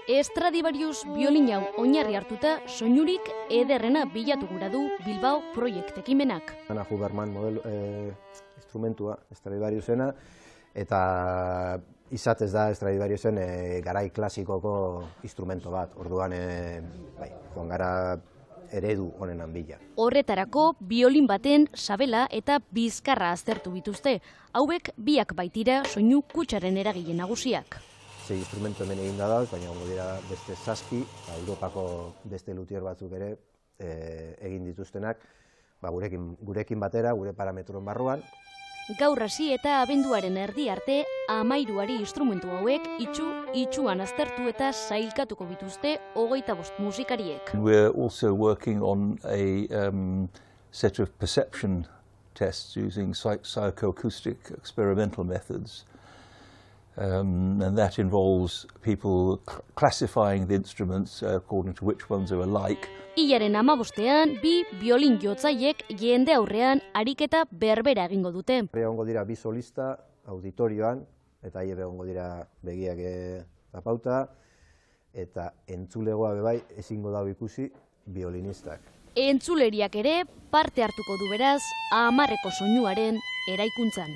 Stradivarius biolin hau oinarri hartuta soinurik ederrena bilatu gura du Bilbao proiekt ekimenak. Ana Huberman modelo instrumentua Stradivariusena eta izatez da Stradivariusen garai klasikoko instrumento bat. Orduan joan gara eredu honenan bila. Horretarako biolin baten sabela eta bizkarra aztertu bituzte. Hauek biak baitira soinu kutsaren eragile nagusiak. Sei instrumentu hemen egin da, baina ongo dira beste zazpi, Europako beste luthier batzuk ere egin dituztenak, gurekin batera, gure parametron barruan. Gaur hasi eta abenduaren erdi arte 13 instrumentu hauek itxuan aztertu eta sailkatuko bituzte 25 musikariek. We're also working on a set of perception tests using psychoacoustic experimental methods. And that involves people classifying the instruments according to which ones are alike. Hilaren 15ean, bi biolin jotzaiek jende aurrean ariketa berbera egingo dute. Egongo dira bi solista auditorioan, eta haiek egongo dira begiak lapauta, eta entzulegoa bebai ezingo dago ikusi biolinistak. Entzuleriak ere parte hartuko du beraz 10 soinuaren eraikuntzan.